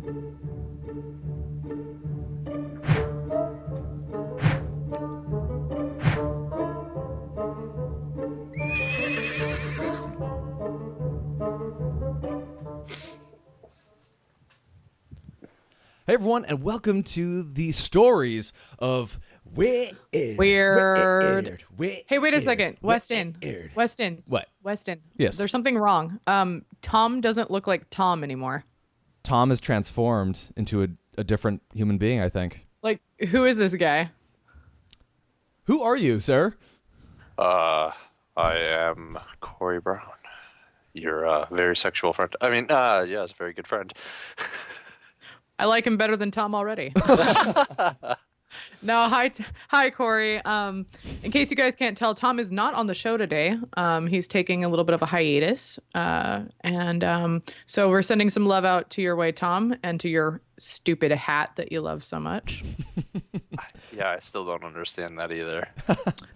Hey everyone, and welcome to the stories of Weird. Hey, wait a second. Weston. What? Weston. Yes. There's something wrong. Tom doesn't look like Tom anymore. Tom is transformed into a different human being, I think. Like, who is this guy? Who are you, sir? I am Corey Brown. Your very sexual friend. I mean, yes, very good friend. I like him better than Tom already. No, hi, Corey. In case you guys can't tell, Tom is not on the show today. He's taking a little bit of a hiatus. So we're sending some love out to your way, Tom, and to your stupid hat that you love so much. Yeah, I still don't understand that either.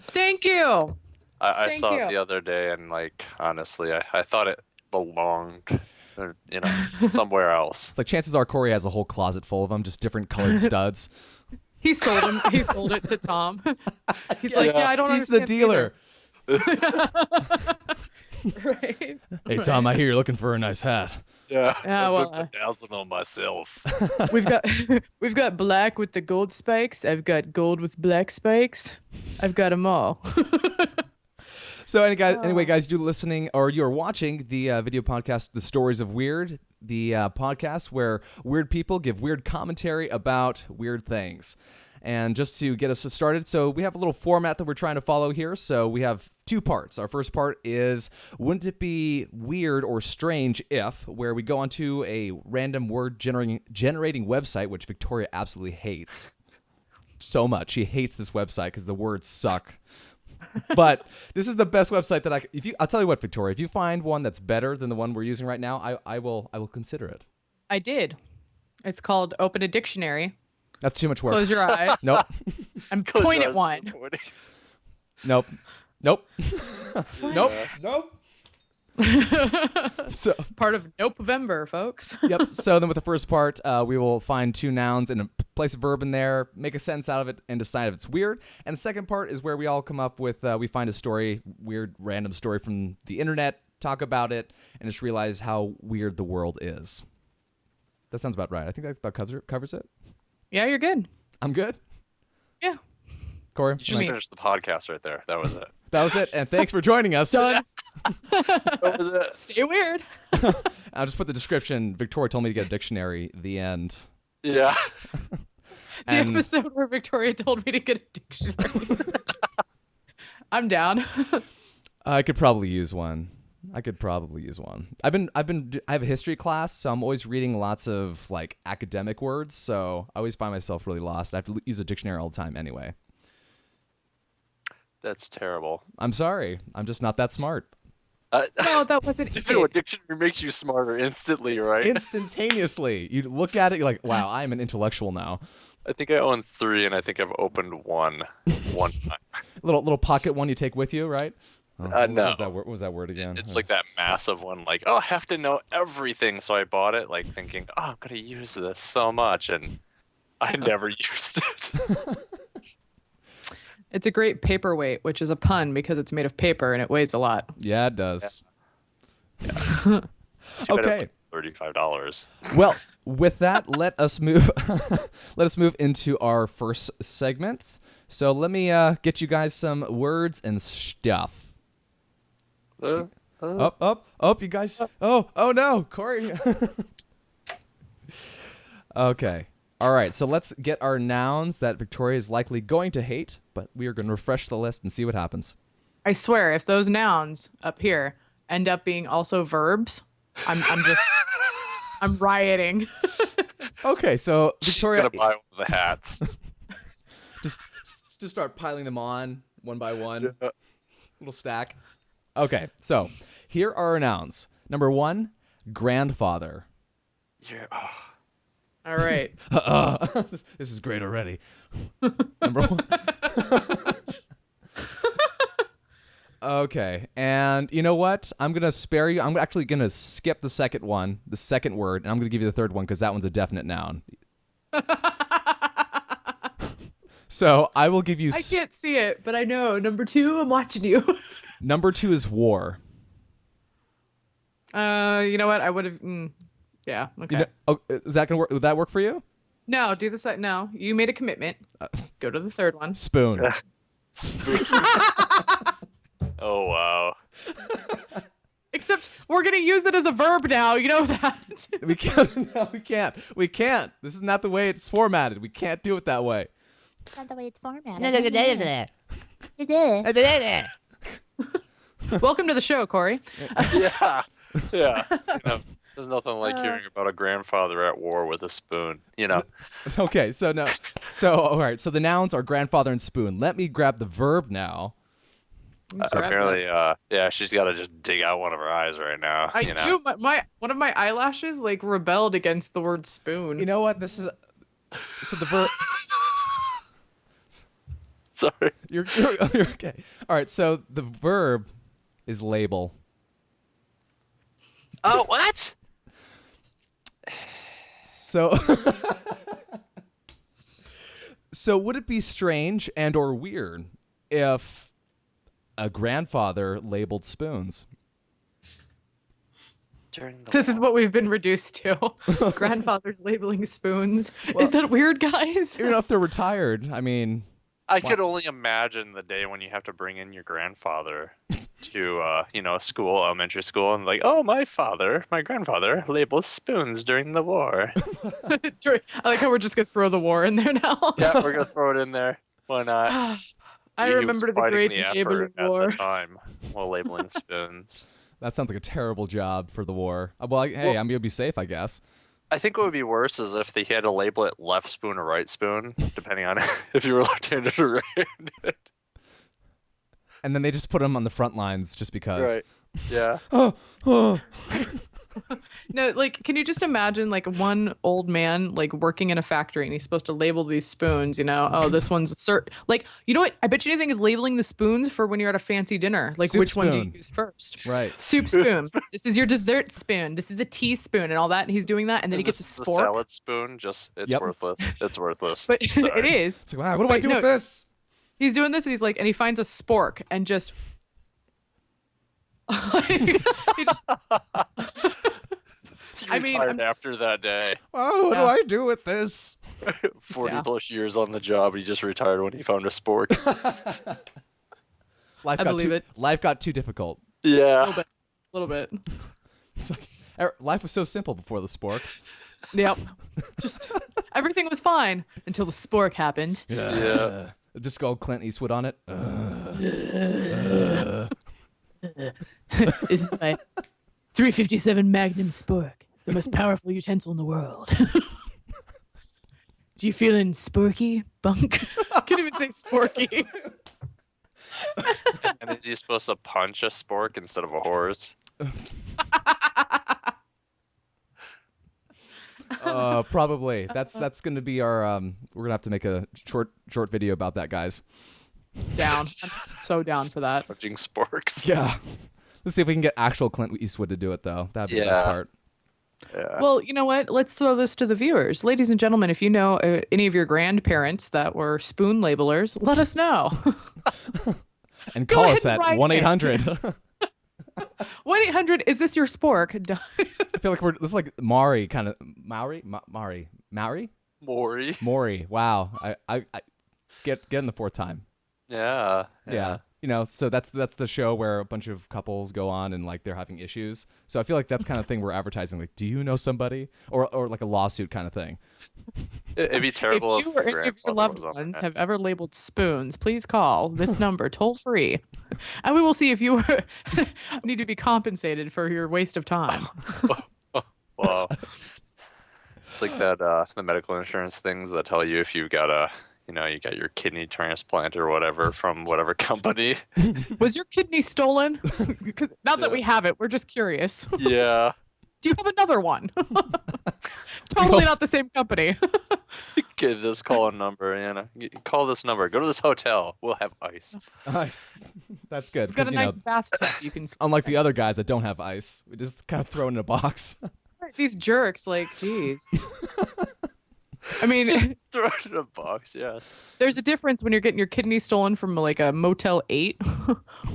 Thank you. I Thank saw you. it the other day, and honestly, I thought it belonged, somewhere else. It's like chances are Corey has a whole closet full of them, just different colored studs. He sold him. He sold it to Tom. He's like, yeah, I don't He's the understand dealer. Right. Hey, Tom, I hear you're looking for a nice hat. Yeah, Yeah, I've well, been bedazzling on myself. We've got black with the gold spikes. I've got gold with black spikes. I've got them all. So anyway, guys, you're listening or you're watching the video podcast, The Stories of Weird, the podcast where weird people give weird commentary about weird things. And just to get us started, so we have a little format that we're trying to follow here. So we have two parts. Our first part is, wouldn't it be weird or strange if, where we go onto a random word generating website, which Victoria absolutely hates so much. She hates this website because the words suck. But this is the best website that I'll tell you what, Victoria, if you find one that's better than the one we're using right now, I will consider it. I did. It's called Open a Dictionary. That's too much work. Close your eyes. Nope. And point at one. Nope. Nope. Nope. Nope. So Part of Nope-vember, folks. yep. So then with the first part, we will find two nouns and place a verb in there, make a sentence out of it, and decide if it's weird. And the second part is where we all come up with, we find a story, weird, random story from the internet, talk about it, and just realize how weird the world is. That sounds about right. I think that about covers it. Yeah, you're good. I'm good. Yeah. Corey? You just finished the podcast right there. That was it. That was it. And thanks for joining us. Done. That was it. Stay weird. I'll just put the description. Victoria told me to get a dictionary. The end. Yeah. The episode where Victoria told me to get a dictionary. I'm down. I could probably use one. I have a history class, so I'm always reading lots of like academic words, so I always find myself really lost. I have to use a dictionary all the time anyway. That's terrible. I'm sorry. I'm just not that smart. No, that wasn't You know, a it. dictionary makes you smarter instantly, right? Instantaneously. You look at it, you're like, wow, I'm an intellectual now. I think I own 3, and I think I've opened one time. Little pocket one you take with you, right? No. What was that word again? It's like that massive one, like, oh, I have to know everything. So I bought it, like, thinking, oh, I'm going to use this so much. And I never used it. It's a great paperweight, which is a pun because it's made of paper and it weighs a lot. Yeah, it does. Too bad Okay. it was $35. Well, with that, let us move into our first segment. So let me get you guys some words and stuff. Up, you guys. Oh no, Corey. Okay. All right, so let's get our nouns that Victoria is likely going to hate, but we are going to refresh the list and see what happens. I swear, if those nouns up here end up being also verbs, I'm rioting. Okay, so She's Victoria, going to buy one of the hats. just start piling them on one by one. Little stack. Okay, so here are our nouns. Number 1, grandfather. Yeah. All right. This is great already. Number 1. Okay, and you know what? I'm gonna spare you. I'm actually gonna skip the second one, the second word, and I'm gonna give you the third one because that one's a definite noun. So I will give you. I can't see it, but I know. Number 2, I'm watching you. Number 2 is war. You know what? I would have. Yeah. Okay. You know, is that gonna work? Would that work for you? No, do the second. No, you made a commitment. Go to the third one. Spoon. Spoon. Oh wow. Except we're gonna use it as a verb now. You know that. We can't. No, we can't. We can't. This is not the way it's formatted. We can't do it that way. That's not the way it's formatted. Welcome to the show, Corey. Yeah. Yeah. There's nothing like hearing about a grandfather at war with a spoon. Okay. So no. So all right. So the nouns are grandfather and spoon. Let me grab the verb now. Apparently, yeah, she's got to just dig out one of her eyes right now. I do. One of my eyelashes like rebelled against the word spoon. You know what? This is. So the verb. Sorry. You're okay. All right. So the verb is label. Oh, what? So. So would it be strange and or weird if a grandfather labeled spoons? This is what we've been reduced to. Grandfathers labeling spoons. Well, is that weird, guys? Even if they're retired, I mean. I could only imagine the day when you have to bring in your grandfather to, school, elementary school, and like, oh, my grandfather labeled spoons during the war. I like how we're just gonna throw the war in there now. Yeah, we're gonna throw it in there. Why not? I remember the Great Labeling War at the time while labeling spoons. That sounds like a terrible job for the war. Well, hey, I'm gonna be safe, I guess. I think what would be worse is if they had to label it left spoon or right spoon, depending on if you were left-handed or right-handed. And then they just put them on the front lines just because. Right. Yeah. No, like, can you just imagine like one old man like working in a factory and he's supposed to label these spoons, oh, this one's like, you know what? I bet you anything is labeling the spoons for when you're at a fancy dinner. Like, Soup which one do spoon. you use first? Right. Soup spoon. This is your dessert spoon. This is a teaspoon and all that. And he's doing that. And then he gets a the spork. salad spoon, it's Yep. worth's. It's worthless. But it is. It's like, wow, what do I do with this? He's doing this and he's like, and he finds a spork and just. he just I mean, after that day, Oh, what do I do with this? 40 plus years on the job, he just retired when he found a spork. I believe it. Life got too difficult. Yeah. A little bit. It's like life was so simple before the spork. Yep. Just everything was fine until the spork happened. Yeah. Just go Clint Eastwood on it. This is my 357 Magnum spork, the most powerful utensil in the world. Do you feeling sporky, bunk? I can't even say sporky. And is he supposed to punch a spork instead of a horse? Probably. That's going to be our. We're gonna have to make a short video about that, guys. Down. I'm so down for that. Punching sporks. Yeah. Let's see if we can get actual Clint Eastwood to do it, though. That'd be the best part. Yeah. Well, you know what? Let's throw this to the viewers. Ladies and gentlemen, if you know any of your grandparents that were spoon labelers, let us know. And Go call ahead us and at write 1-800. 1-800, is this your spork? I feel like this is like Maury kind of. Maury? Maury. Wow. I get in the fourth time. Yeah. Yeah. So that's the show where a bunch of couples go on and like they're having issues. So I feel like that's kind of thing we're advertising. Like, do you know somebody, or like a lawsuit kind of thing? It'd be terrible if you or any of your loved ones have ever labeled spoons, please call this number toll free, and we will see if you need to be compensated for your waste of time. Wow. It's like that the medical insurance things that tell you if you've got you got your kidney transplant or whatever from whatever company. Was your kidney stolen? Because now that we have it, we're just curious. Yeah. Do you have another one? Totally not the same company. Okay, this call a number, call this number. Go to this hotel. We'll have ice. Nice. That's good. We've got a 'cause, nice bathtub you can see. unlike the other guys that don't have ice, we just kind of throw it in a box. These jerks, like, geez. I mean, Throw it in a box. Yes. there's a difference when you're getting your kidney stolen from like a Motel 8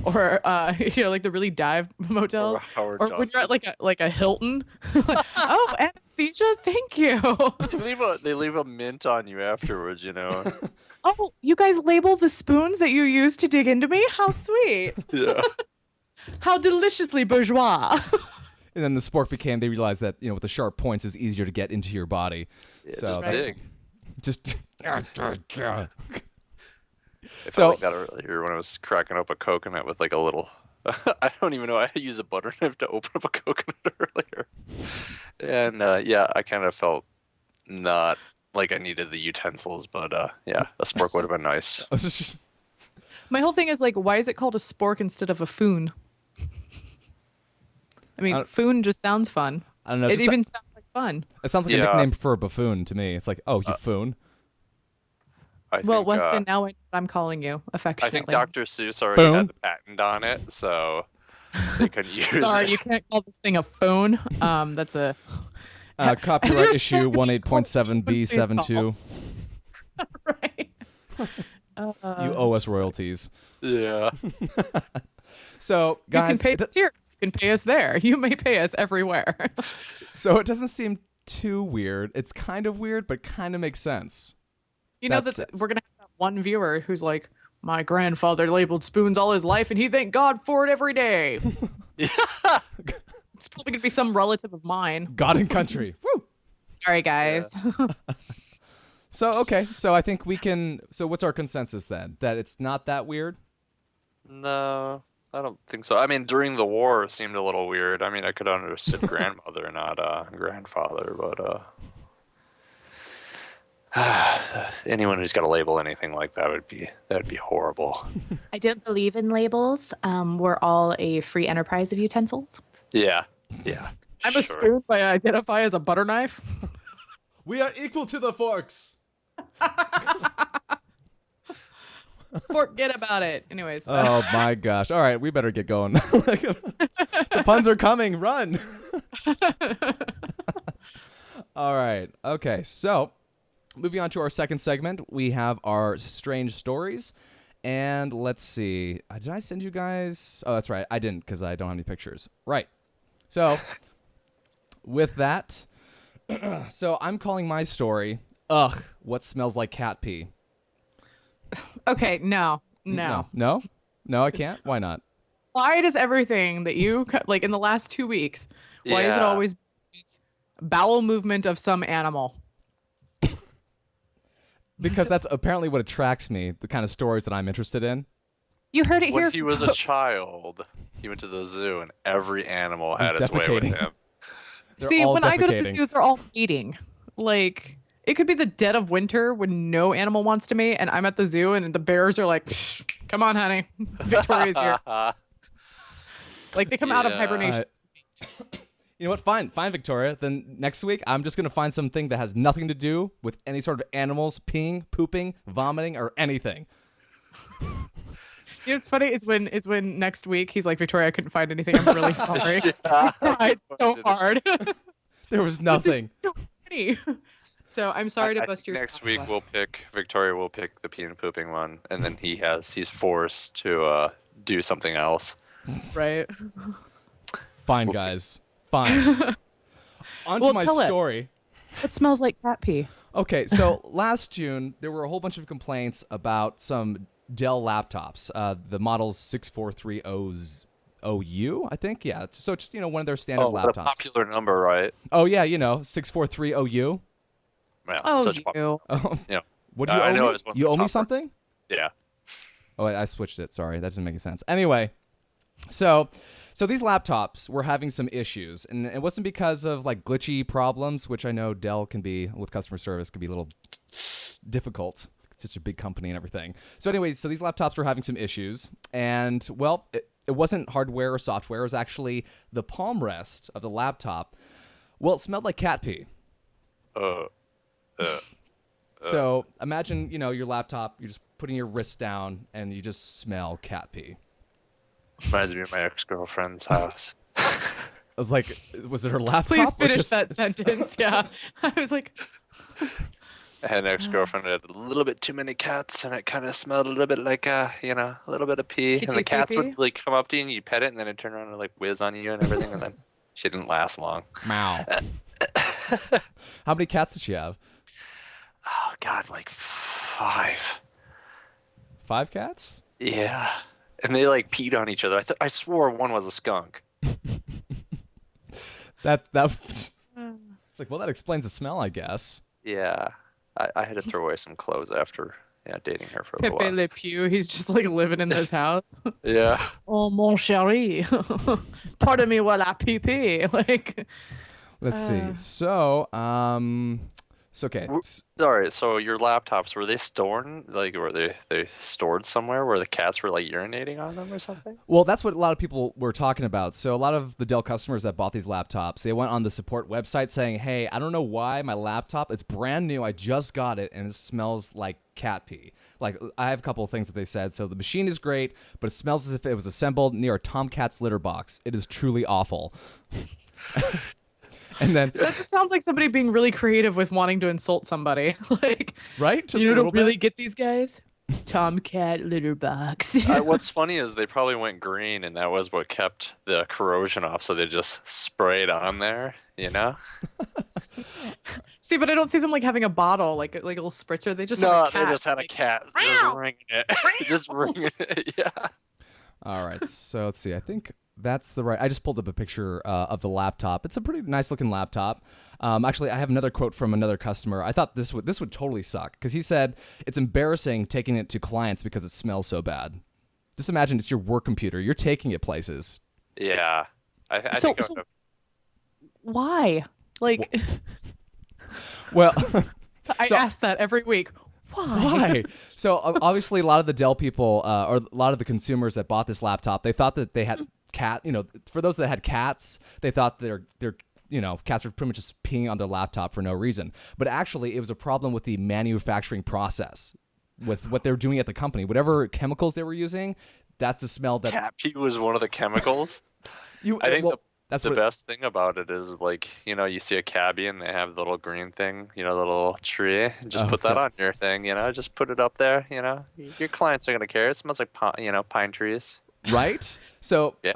or like the really dive motels, Howard or when you're at like a Hilton. Oh, anesthesia, thank you. They leave a mint on you afterwards. Oh, you guys label the spoons that you use to dig into me? How sweet. Yeah. How deliciously bourgeois. And then the spork became, they realized that, with the sharp points, it was easier to get into your body. Yeah, So just that's- dig. Just. I So- felt like that earlier when I was cracking up a coconut with like a little. I don't even know. I use a butter knife to open up a coconut earlier, and I kind of felt not like I needed the utensils, but a spork would have been nice. My whole thing is like, why is it called a spork instead of a foon? I mean, foon just sounds fun. I don't know. It even sounds like fun. It sounds like a Yeah. nickname for a buffoon to me. It's like, oh, you foon. Well, think, Weston, now I know what I'm calling you I affectionately. think Dr. Seuss already Phone? had the patent on it, so they couldn't use Sorry, it. you can't call this thing a phone. That's a Copyright You're issue so 18.7B72. right. You owe us royalties. Yeah. So, You guys, can pay us here. You can pay us there. You may pay us everywhere. so it doesn't seem too weird. It's kind of weird, but kind of makes sense. You know That's that it. we're gonna have that one viewer who's like, my grandfather labeled spoons all his life, and he thanked God for it every day. It's probably gonna be some relative of mine. God and country. Woo! Sorry, guys. So, okay. So I think we can. So what's our consensus then? That it's not that weird? No, I don't think so. I mean, during the war, it seemed a little weird. I mean, I could have understood grandmother, not grandfather, but anyone who's got to label anything like that would be horrible. I don't believe in labels. We're all a free enterprise of utensils. Yeah. I'm a spoon, but I identify as a butter knife. We are equal to the forks. Forget about it. Anyways. Oh my gosh. All right, we better get going. The puns are coming. Run. All right. Okay. So, moving on to our second segment, we have our strange stories. And let's see. Did I send you guys? Oh, that's right. I didn't because I don't have any pictures. Right. So, with that, so I'm calling my story, Ugh, What Smells Like Cat Pee. Okay, no. No, I can't. Why not? Why does everything that you like in the last 2 weeks? Why is it Yeah. always this bowel movement of some animal? Because that's apparently what attracts me, the kind of stories that I'm interested in. You heard it here. When he was a folks. child, he went to the zoo and every animal He's had its way with defecating. him. They're See, all when I go to the defecating. zoo, they're all eating. Like, it could be the dead of winter when no animal wants to mate, and I'm at the zoo, and the bears are like, "Psh, come on, honey. Victoria's here. Like, they come out of Yeah. hibernation. You know what? Fine, Victoria. Then next week, I'm just gonna find something that has nothing to do with any sort of animals peeing, pooping, vomiting, or anything. You know what's funny is when next week he's like, Victoria, I couldn't find anything. I'm really sorry. I tried so hard. There was nothing. So pretty. So I'm sorry to I bust think your next chocolate week glass. Victoria will pick the pee and pooping one, and then he's forced to do something else. Right. Fine, guys. Fine. On to Well, my tell it. story. It smells like cat pee. Okay, so last June there were a whole bunch of complaints about some Dell laptops, the models 6430OU, I think. Yeah, so just one of their standard Oh, what a laptops. popular number, right? Oh yeah, 6430OU. Yeah, Oh, such pop- you. Oh, Yeah. what do you I owe know me? it was one of You the owe me top something? Yeah. Oh, wait, I switched it. Sorry, that didn't make any sense. Anyway, so these laptops were having some issues, and it wasn't because of like glitchy problems, which I know Dell can be with customer service can be a little difficult. It's such a big company and everything. So anyways, so these laptops were having some issues, and well, it wasn't hardware or software. It was actually the palm rest of the laptop. Well, it smelled like cat pee. So imagine, your laptop, you're just putting your wrist down and you just smell cat pee. Reminds me of my ex-girlfriend's house. I was like, was it her laptop? Please or finish just- that sentence. Yeah. I was like, I had an ex-girlfriend that had a little bit too many cats, and it kind of smelled a little bit like, a little bit of pee. And the Kitty cats pee-pee? would like come up to you and you pet it, and then it'd turn around and like whiz on you and everything, and then she didn't last long. Meow. How many cats did she have? Oh God, like 5. 5 cats? Yeah, and they like peed on each other. I swore one was a skunk. That it's like, well, that explains the smell, I guess. Yeah, I had to throw away some clothes after dating her for a little Pepe while. Le Pew. He's just like living in this house. Yeah. Oh, mon chéri. Pardon me while I pee pee. Like, Let's see. So, it's okay. Sorry, so your laptops, were they stored, like, were they stored somewhere where the cats were like urinating on them or something? Well, that's what a lot of people were talking about. So a lot of the Dell customers that bought these laptops, they went on the support website saying, hey, I don't know why my laptop, it's brand new, I just got it, and it smells like cat pee. Like, I have a couple of things that they said. So the machine is great, but it smells as if it was assembled near a tomcat's litter box. It is truly awful. And then, that just sounds like somebody being really creative with wanting to insult somebody. Like, right? Just you a little don't really bit? get these guys? Tomcat litter box. What's funny is they probably went green, and that was what kept the corrosion off, so they just sprayed on there, See, but I don't see them like having a bottle, like a little spritzer. They just have No, a cat. they just had a like, cat just ringing it. Just ringing it, yeah. All right, so let's see. I think that's the right. I just pulled up a picture of the laptop. It's a pretty nice looking laptop. Actually, I have another quote from another customer. I thought this would totally suck because he said it's embarrassing taking it to clients because it smells so bad. Just imagine it's your work computer. You're taking it places. Yeah. I So- think I so- would Why? Like, Well, I so- ask that every week. Why? why? So obviously, a lot of the Dell people or a lot of the consumers that bought this laptop, they thought that they had cat. For those that had cats, they thought their cats were pretty much just peeing on their laptop for no reason. But actually, it was a problem with the manufacturing process, with what they were doing at the company. Whatever chemicals they were using, that's the smell that cat pee was one of the chemicals. I think that's the what best thing about it is, like, you see a cabbie and they have the little green thing, the little tree. Just put that Okay. on your thing, just put it up there, Your clients are going to care. It smells like, pine trees. right. So Yeah.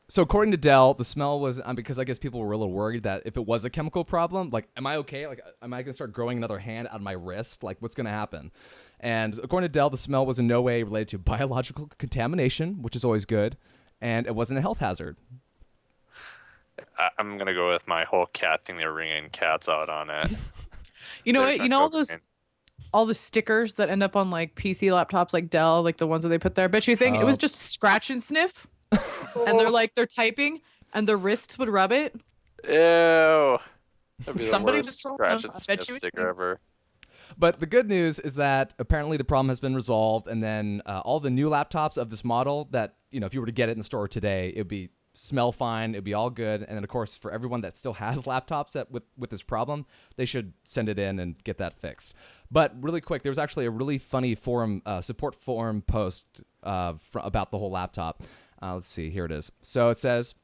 So according to Dell, the smell was because I guess people were a little worried that if it was a chemical problem, like, am I okay? Like, am I going to start growing another hand out of my wrist? Like, what's going to happen? And according to Dell, the smell was in no way related to biological contamination, which is always good, and it wasn't a health hazard. I'm going to go with my whole cat thing. They're ringing cats out on it. You know They're what? trying You to know go all those green. all the stickers that end up on like PC laptops like Dell, like the ones that they put there. I bet you think it was just scratch and sniff. And they're typing and their wrists would rub it. Ew. That'd be Somebody the worst was scratch wrong. and I bet sniff you would sticker think- ever. But the good news is that apparently the problem has been resolved, and then all the new laptops of this model that, if you were to get it in the store today, it would be smell fine, it'd be all good. And then, of course, for everyone that still has laptops with this problem, they should send it in and get that fixed. But really quick, there was actually a really funny support forum post about the whole laptop. Let's see, here it is. So it says,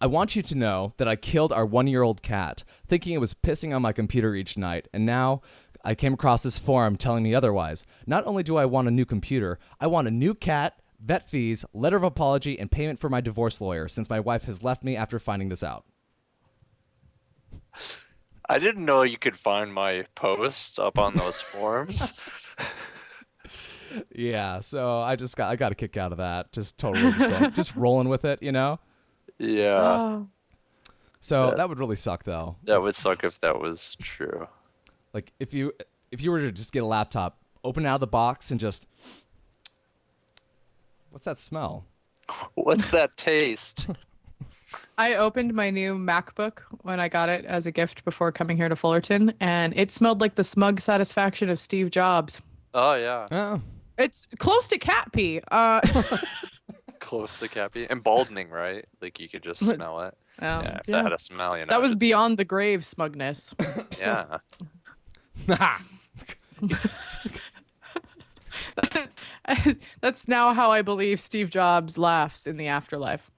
I want you to know that I killed our 1-year-old cat, thinking it was pissing on my computer each night, and now I came across this forum telling me otherwise. Not only do I want a new computer, I want a new cat, vet fees, letter of apology, and payment for my divorce lawyer, since my wife has left me after finding this out. I didn't know you could find my posts up on those forums. Yeah, so I got a kick out of that. Just totally just rolling with it, Yeah. Oh. So that would really suck, though. That would suck if that was true. Like if you were to just get a laptop, open it out of the box, and just, what's that smell? What's that taste? I opened my new MacBook when I got it as a gift before coming here to Fullerton, and it smelled like the smug satisfaction of Steve Jobs. Oh, yeah. Oh, It's close to cat pee. Close to cappy. Emboldening, right? Like you could just smell it. Yeah, if that had a smell, That was just- beyond the grave smugness. Yeah. That's now how I believe Steve Jobs laughs in the afterlife.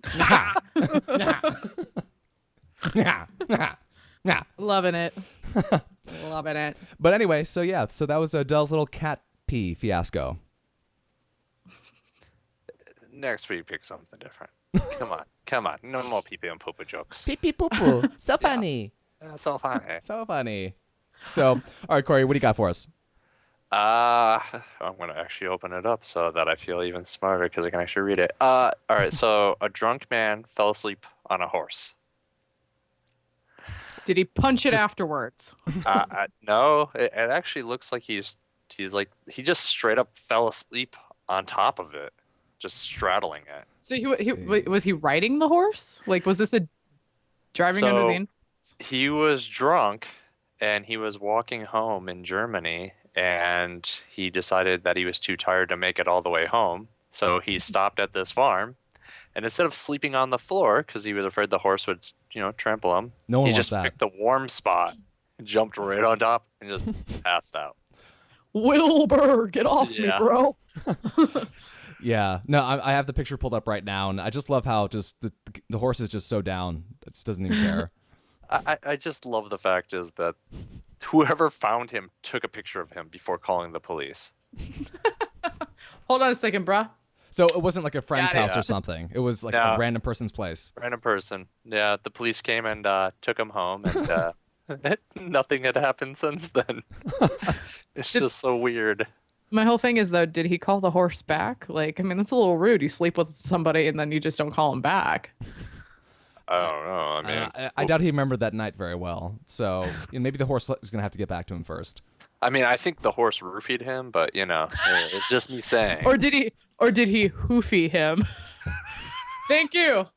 Loving it. Loving it. But anyway, so yeah, so that was Dell's little cat pee fiasco. Next week, pick something different. Come on. No more pee and poo jokes. Pee pee poo poo. So funny. That's so funny. So funny. So, all right, Corey, what do you got for us? I'm gonna actually open it up so that I feel even smarter because I can actually read it. All right. So a drunk man fell asleep on a horse. Did he punch it afterwards? No, it actually looks like he just straight up fell asleep on top of it, just straddling it. So was he riding the horse? Like, was this a driving under the influence? He was drunk and he was walking home in Germany, and he decided that he was too tired to make it all the way home. So he stopped at this farm, and instead of sleeping on the floor because he was afraid the horse would, trample him, No one he wants just that. picked the warm spot, jumped right on top, and just passed out. Wilbur, get off me, Yeah. bro. Yeah. No, I have the picture pulled up right now, and I just love how just the horse is just so down. It just doesn't even care. I just love the fact is that whoever found him took a picture of him before calling the police. Hold on a second, bruh. So it wasn't like a friend's Got it. house or something. It was like No. a random person's place. Random person. Yeah, the police came and took him home, and nothing had happened since then. It's just so weird. My whole thing is, though, did he call the horse back? Like, I mean, that's a little rude. You sleep with somebody and then you just don't call him back. I don't know. I mean, I doubt he remembered that night very well. So maybe the horse is gonna have to get back to him first. I think the horse roofied him, but it's just me saying. Or did he hoofy him? Thank you.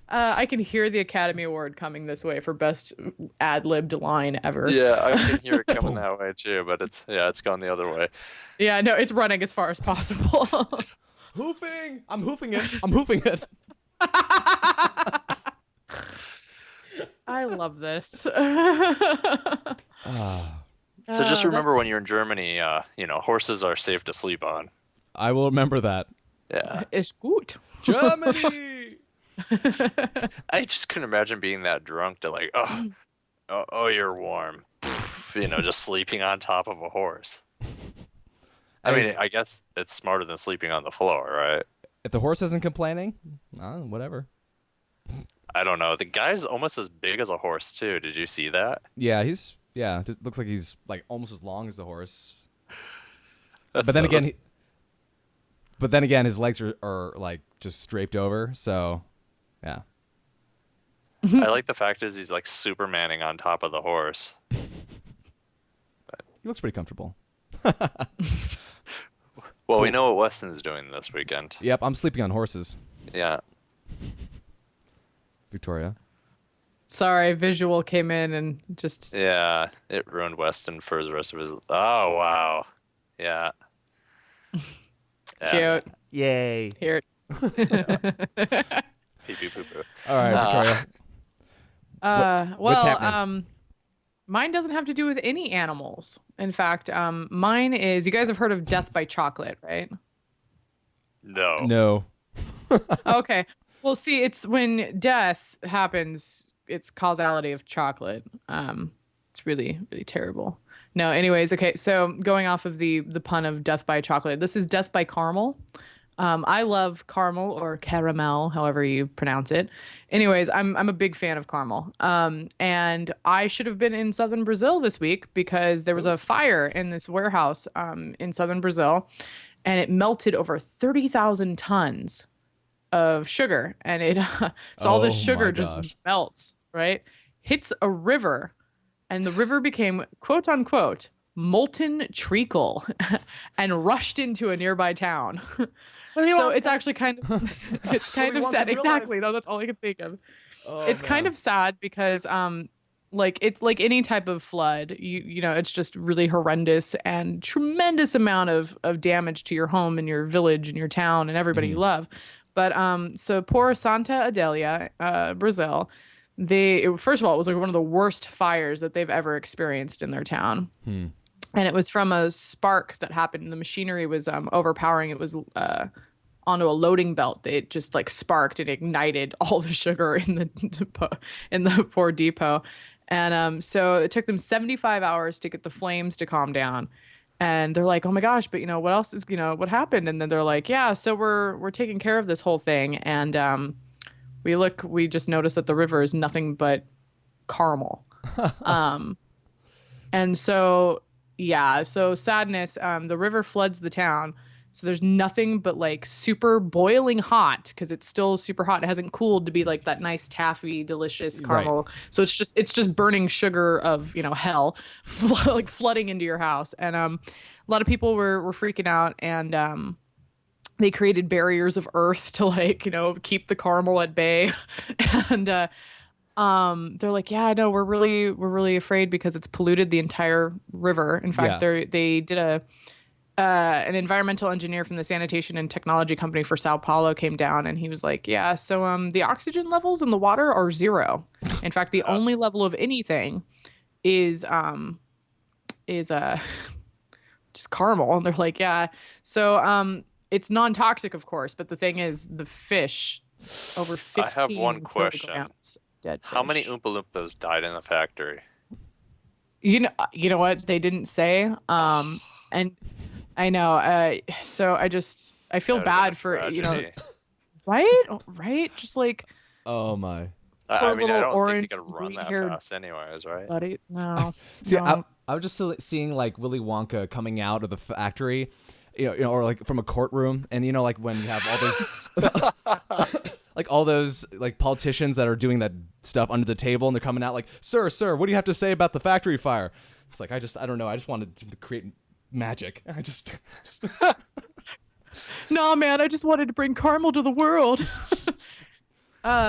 I can hear the Academy Award coming this way for best ad-libbed line ever. Yeah, I can hear it coming that way too, but it's going the other way. Yeah, no, it's running as far as possible. Hoofing! I'm hoofing it. I love this. So just remember when you're in Germany, horses are safe to sleep on. I will remember that. Yeah. It's good. Germany! I just couldn't imagine being that drunk to oh, you're warm. Just sleeping on top of a horse. I mean, I guess it's smarter than sleeping on the floor, right? If the horse isn't complaining, whatever. I don't know. The guy's almost as big as a horse too. Did you see that? Yeah, it looks like he's like almost as long as the horse. But then again, his legs are like just draped over. So, yeah. I like the fact is he's like Supermaning on top of the horse. He looks pretty comfortable. Well, we know what Weston's doing this weekend. Yep, I'm sleeping on horses. Yeah. Victoria. Sorry, visual came in and just. Yeah, it ruined Weston for the rest of his. Oh wow. Yeah. Cute. Yay. Here. Pee pee poo poo. All right, Victoria. Well, happening? mine doesn't have to do with any animals. In fact, mine is. You guys have heard of death by chocolate, right? No. No. Okay. Well, see, it's when death happens, it's causality of chocolate. It's really, really terrible. No, anyways, okay. So going off of the pun of death by chocolate, this is death by caramel. I love caramel or caramel, however you pronounce it. Anyways, I'm a big fan of caramel. And I should have been in southern Brazil this week because there was a fire in this warehouse in southern Brazil, and it melted over 30,000 tons of sugar, and it so all Oh the my sugar gosh. just melts, right? Hits a river, and the river became quote unquote molten treacle and rushed into a nearby town. So it's actually kind of it's kind of sad. Exactly. No, that's all I can think of. It's kind of sad because like it's like any type of flood, you know, it's just really horrendous and tremendous amount of damage to your home and your village and your town and everybody you love. But so poor Santa Adelia, Brazil, first of all, it was like one of the worst fires that they've ever experienced in their town. Hmm. And it was from a spark that happened. The machinery was overpowering. It was onto a loading belt. It just like sparked and ignited all the sugar in the depot, in the poor depot. And so it took them 75 hours to get the flames to calm down. And they're like, oh my gosh, but what else is, what happened? And then they're like, yeah, so we're taking care of this whole thing. And we just noticed that the river is nothing but caramel. And so, yeah, so sadness, the river floods the town. So there's nothing but like super boiling hot because it's still super hot. It hasn't cooled to be like that nice taffy, delicious caramel. Right. So it's just burning sugar of, hell, like flooding into your house. And a lot of people were freaking out, and they created barriers of earth to like, keep the caramel at bay. And they're like, yeah, no, we're really afraid because it's polluted the entire river. In fact, they did an environmental engineer from the sanitation and technology company for Sao Paulo came down, and he was like, yeah, so the oxygen levels in the water are 0. In fact, the only level of anything is just caramel. And they're like, yeah. So it's non-toxic, of course, but the thing is the fish, over 15 I have one question. Dead fish. How many Oompa Loompas died in the factory? You know what? They didn't say. And I know. So I feel bad for, right? Just like, oh my. I mean, I don't orange, think you can run that fast anyways, right? Buddy, no. See, no. I was just seeing like Willy Wonka coming out of the factory, or like from a courtroom, and like when you have all those, like all those like politicians that are doing that stuff under the table, and they're coming out like, sir, what do you have to say about the factory fire? It's like I don't know. I just wanted to create magic. I just... No, man, I just wanted to bring caramel to the world.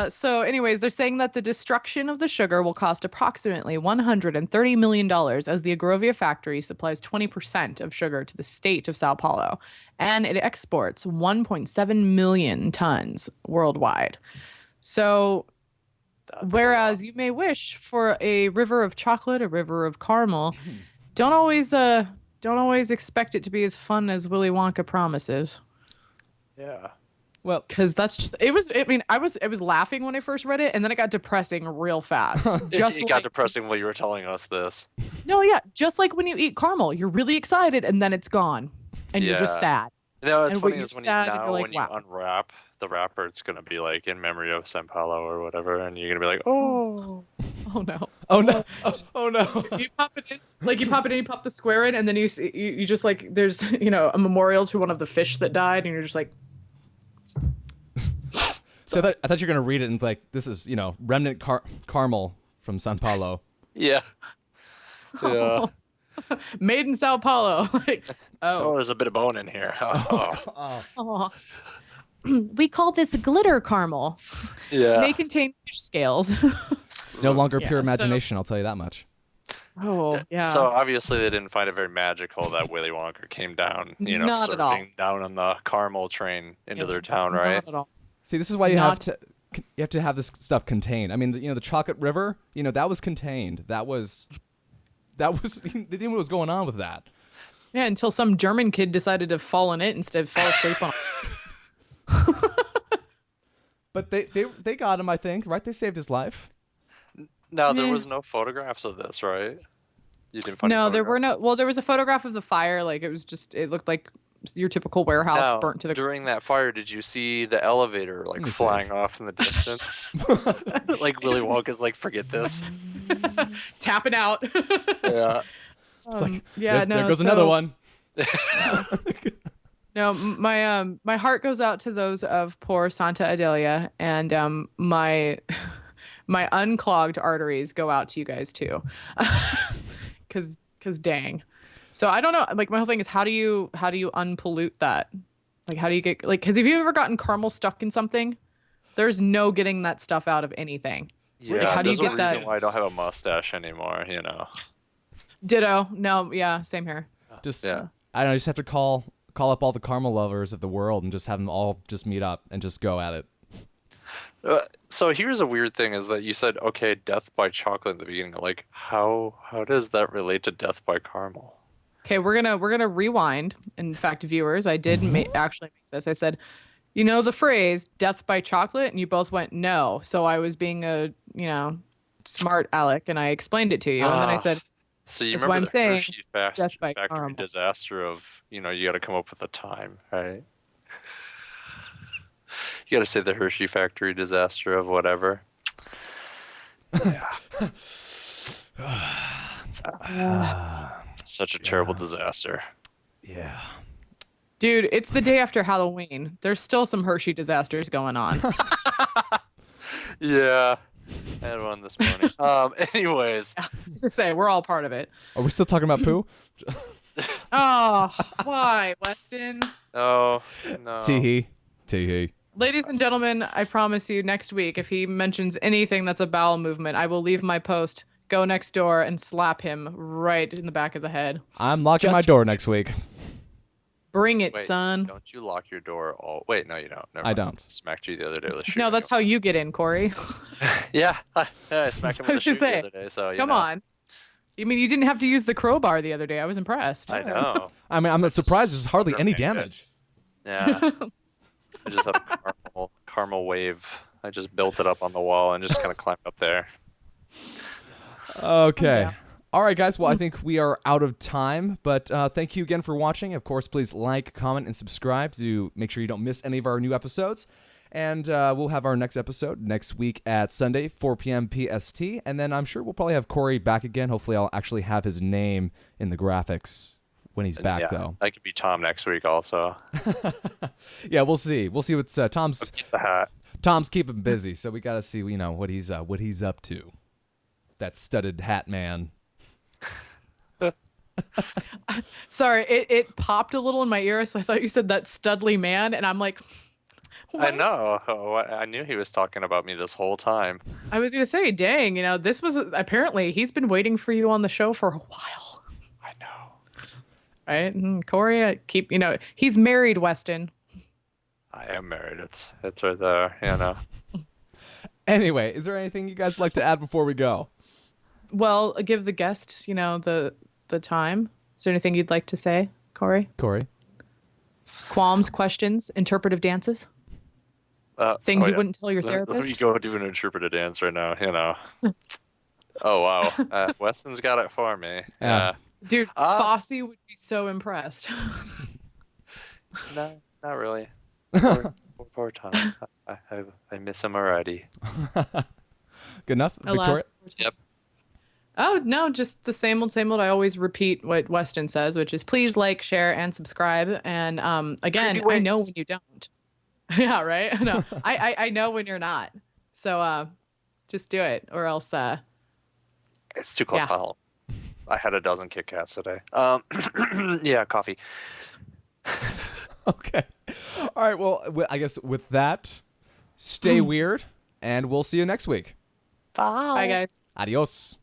So anyways, they're saying that the destruction of the sugar will cost approximately $130 million, as the Agrovia factory supplies 20% of sugar to the state of Sao Paulo, and it exports 1.7 million tons worldwide. So whereas you may wish for a river of chocolate, a river of caramel, don't always expect it to be as fun as Willy Wonka promises. Yeah. Well, because that's just it was. I mean, I was laughing when I first read it, and then it got depressing real fast. It got depressing while you were telling us this. No, yeah, just like when you eat caramel, you're really excited, and then it's gone, and you're just sad. No, it's and funny is when like, you unwrap the wrapper, it's gonna be like in memory of Sao Paulo or whatever, and you're gonna be like, oh no, oh no, oh no. You pop it in, you pop the square in, and then you just like there's a memorial to one of the fish that died, and you're just like. So I thought you were gonna read it and like this is remnant caramel from Sao Paulo. Yeah. Yeah. Made in Sao Paulo. Like, oh, there's a bit of bone in here. Oh. We call this glitter caramel. Yeah. May contain fish scales. It's no longer pure imagination. I'll tell you that much. Oh yeah. So obviously they didn't find it very magical that Willy Wonka came down, Not at all. surfing down on the caramel train into their town, right? Not at all. See, this is why you have to have this stuff contained. I mean, the chocolate river, that was contained. That was they didn't know what was going on with that. Yeah, until some German kid decided to fall in it instead of fall asleep on it. But they got him, I think, right? They saved his life. No, there was no photographs of this, right? You didn't find there were no. Well, there was a photograph of the fire. Like it looked like your typical warehouse burnt to the. During that fire, did you see the elevator flying off in the distance? Like Willy Wonka's like, forget this. Tapping out. Yeah. It's like yeah, there goes another one. No, my heart goes out to those of poor Santa Adelia, and my unclogged arteries go out to you guys too, because dang. So I don't know. Like my whole thing is how do you unpollute that? Like how do you get because have you ever gotten caramel stuck in something? There's no getting that stuff out of anything. Yeah, like, how do you get that? There's a reason why I don't have a mustache anymore. Ditto. No, yeah, same here. Just I don't know. I just have to call up all the caramel lovers of the world and just have them all just meet up and just go at it. So here's a weird thing is that you said, okay, death by chocolate in the beginning. Like, how does that relate to death by caramel? Okay, we're gonna rewind. In fact, viewers, I did actually make this. I said, you know the phrase "death by chocolate," and you both went no. So I was being a smart aleck, and I explained it to you, and then I said, So you that's why remember I'm the saying Hershey death by factory caramel. disaster of, you got to come up with a time, right? You got to say the Hershey factory disaster of whatever. Yeah. Such a terrible disaster. Yeah. Dude, it's the day after Halloween. There's still some Hershey disasters going on. Yeah. I had one this morning. Anyways. Let's just say we're all part of it. Are we still talking about poo? Oh, why, Weston? No. No. Tee hee. Ladies and gentlemen, I promise you next week, if he mentions anything that's a bowel movement, I will leave my post, go next door, and slap him right in the back of the head. I'm locking my door next week. Bring it, Wait, son. don't you lock your door all... Wait, no, you don't. Never I mind. don't. Smacked you the other day with a shoe. No, that's how you get in, Corey. Yeah. I smacked him I with a was shoe gonna say, the other day, so Come on. You mean you didn't have to use the crowbar the other day? I was impressed. I know. I mean, I'm surprised there's hardly any damage. Yeah. I just had a caramel wave. I just built it up on the wall and just kind of climbed up there. Okay. Yeah. All right, guys. Well, I think we are out of time, but thank you again for watching. Of course, please like, comment, and subscribe to make sure you don't miss any of our new episodes. And we'll have our next episode next week at Sunday, 4 p.m. PST. And then I'm sure we'll probably have Corey back again. Hopefully, I'll actually have his name in the graphics when he's back, Yeah, though. I could be Tom next week also. Yeah, we'll see. We'll see what's Tom's. Get the hat. Tom's keeping busy, so we got to see, what he's up to. That studded hat man. Sorry, it popped a little in my ear, so I thought you said that studly man, and I'm like, what? I know. Oh, I knew he was talking about me this whole time. I was gonna say, dang, this was apparently he's been waiting for you on the show for a while, I know. right? And Corey, he's married, Weston. I am married. It's right there, Anyway, is there anything you guys like to add before we go? Well, give the guest, the time. Is there anything you'd like to say, Corey? Qualms, questions, interpretive dances, things you wouldn't tell your Let therapist. me go do an interpreted dance right now. Oh, wow. Weston's got it for me. Yeah. Dude, Fosse would be so impressed. No, not really. Poor Tom. I miss him already. Good enough, Victoria? Alas. Yep. Oh, no, just the same old, same old. I always repeat what Weston says, which is please like, share, and subscribe. And again, Creepy I know when wings. you don't. Yeah, right? No, I know when you're not. So just do it, or else It's too close Yeah. to Halloween. I had a dozen Kit Kats today. Yeah, coffee. Okay. All right, well, I guess with that, stay weird, and we'll see you next week. Bye. bye, guys. Adios.